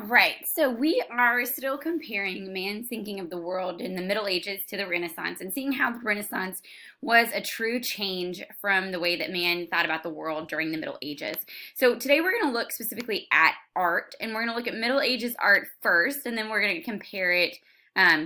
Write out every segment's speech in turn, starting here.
right. So we are still comparing man's thinking of the world in the Middle Ages to the Renaissance and seeing how the Renaissance was a true change from the way that man thought about the world during the Middle Ages. So today we're going to look specifically at art, and we're going to look at Middle Ages art first, and then we're going to compare it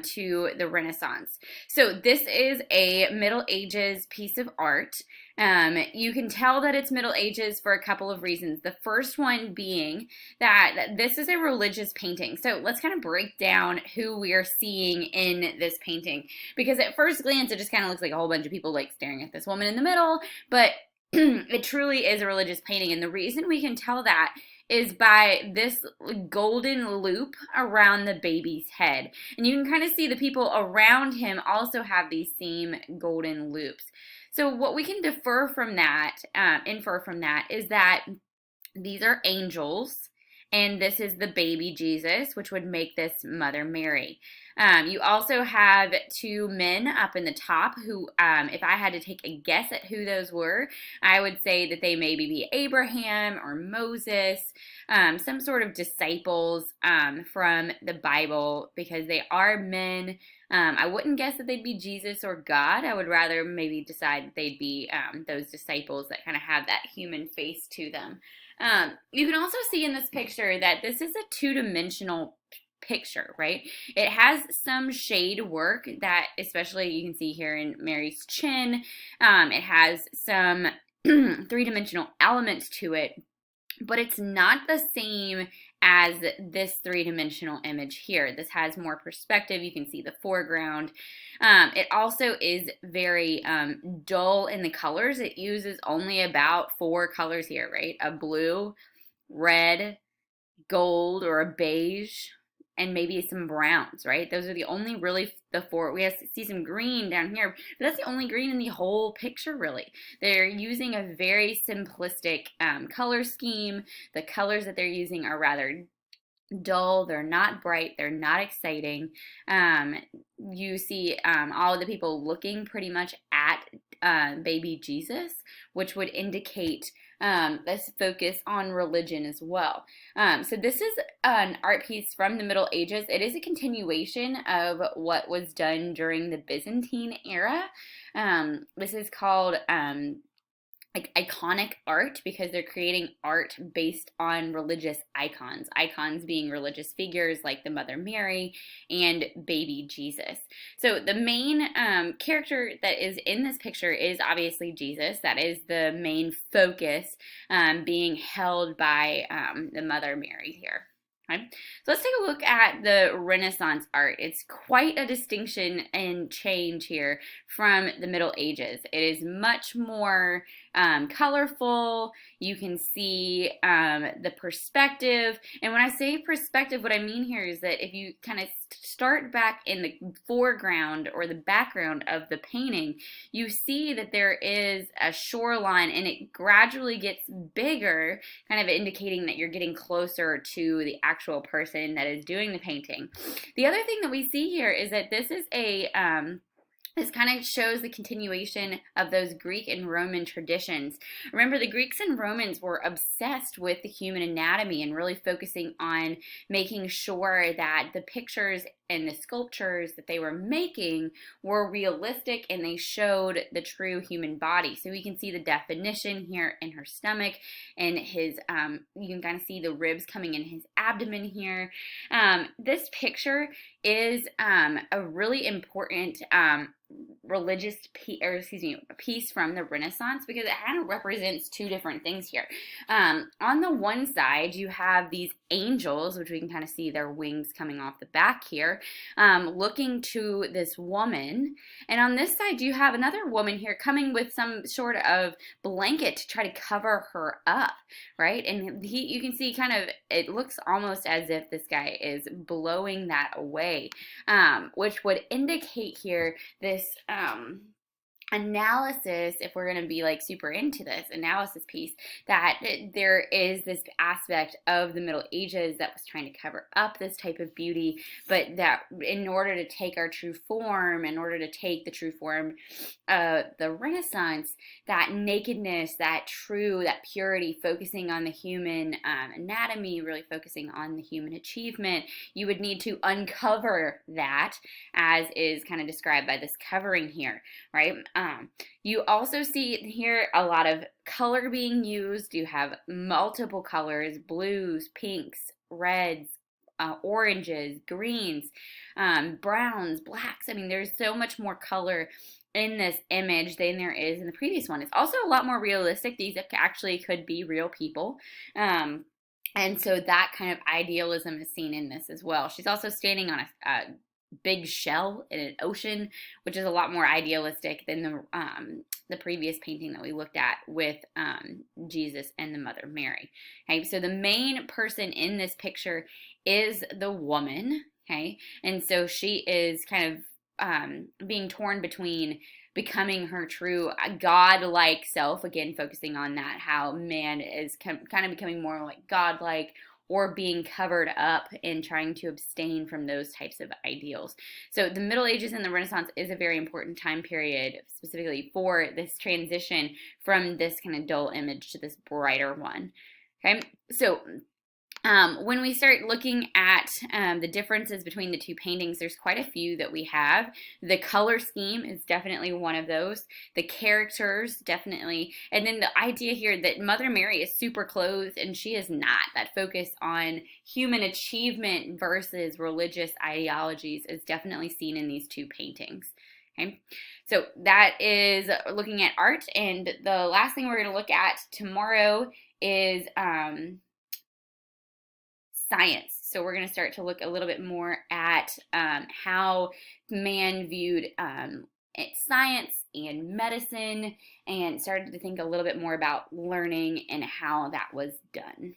to the Renaissance. So this is a Middle Ages piece of art. You can tell that it's Middle Ages for a couple of reasons. The first one being that this is a religious painting. So let's kind of break down who we are seeing in this painting. Because at first glance, it just kind of looks like a whole bunch of people like staring at this woman in the middle, but it truly is a religious painting. And the reason we can tell that is by this golden loop around the baby's head. And you can kind of see the people around him also have these same golden loops. So what we can infer from that is that these are angels, and this is the baby Jesus, which would make this Mother Mary. You also have two men up in the top who, if I had to take a guess at who those were, I would say that they maybe be Abraham or Moses, some sort of disciples from the Bible, because they are men. I wouldn't guess that they'd be Jesus or God. I would rather maybe decide that they'd be those disciples that kind of have that human face to them. You can also see in this picture that this is a two-dimensional picture, right? It has some shade work that especially you can see here in Mary's chin. It has some three-dimensional elements to it, but it's not the same as this three-dimensional image here. This has more perspective. You can see the foreground. It also is very dull in the colors. It uses only about 4 colors here, right? A blue, red, gold, or a beige, and maybe some browns, right? Those are the only really the 4. We see some green down here, but that's the only green in the whole picture, really. They're using a very simplistic color scheme. The colors that they're using are rather dull. They're not bright. They're not exciting. You see all of the people looking pretty much at baby Jesus, which would indicate this focus on religion as well. So this is an art piece from the Middle Ages. It is a continuation of what was done during the Byzantine era. This is called like iconic art because they're creating art based on religious icons being religious figures like the Mother Mary and baby Jesus. So the main character that is in this picture is obviously Jesus. That is the main focus being held by the Mother Mary here. Okay. So let's take a look at the Renaissance art. It's quite a distinction and change here from the Middle Ages. It is much more colorful. You can see the perspective. And when I say perspective, what I mean here is that if you kind of start back in the foreground or the background of the painting, you see that there is a shoreline and it gradually gets bigger, kind of indicating that you're getting closer to the actual person that is doing the painting. The other thing that we see here is that this is this kind of shows the continuation of those Greek and Roman traditions. Remember, the Greeks and Romans were obsessed with the human anatomy and really focusing on making sure that the pictures and the sculptures that they were making were realistic and they showed the true human body. So we can see the definition here in her stomach and his, you can kind of see the ribs coming in his abdomen here. This picture is a really important religious piece from the Renaissance because it kind of represents 2 different things here. On the one side, you have these angels, which we can kind of see their wings coming off the back here, looking to this woman. And on this side, you have another woman here coming with some sort of blanket to try to cover her up, right? And you can see kind of, it looks almost as if this guy is blowing that away, which would indicate here this analysis, if we're going to be like super into this analysis piece, that there is this aspect of the Middle Ages that was trying to cover up this type of beauty, but that in order to take our true form, in order to take the true form of the Renaissance, that nakedness, that purity, focusing on the human anatomy, really focusing on the human achievement, you would need to uncover that, as is kind of described by this covering here, right? You also see here a lot of color being used. You have multiple colors: blues, pinks, reds, oranges, greens, browns, blacks. I mean, there's so much more color in this image than there is in the previous one. It's also a lot more realistic. These actually could be real people. And so that kind of idealism is seen in this as well. She's also standing on a big shell in an ocean, which is a lot more idealistic than the previous painting that we looked at with Jesus and the Mother Mary. Okay, so the main person in this picture is the woman. Okay, and so she is kind of being torn between becoming her true God-like self, again focusing on that, how man is kind of becoming more like God-like, or being covered up and trying to abstain from those types of ideals. So the Middle Ages and the Renaissance is a very important time period, specifically for this transition from this kind of dull image to this brighter one. Okay, so when we start looking at the differences between the two paintings, there's quite a few that we have. The color scheme is definitely one of those. The characters, definitely. And then the idea here that Mother Mary is super clothed and she is not. That focus on human achievement versus religious ideologies is definitely seen in these two paintings. Okay, so that is looking at art. And the last thing we're going to look at tomorrow is science. So we're going to start to look a little bit more at how man viewed science and medicine, and started to think a little bit more about learning and how that was done.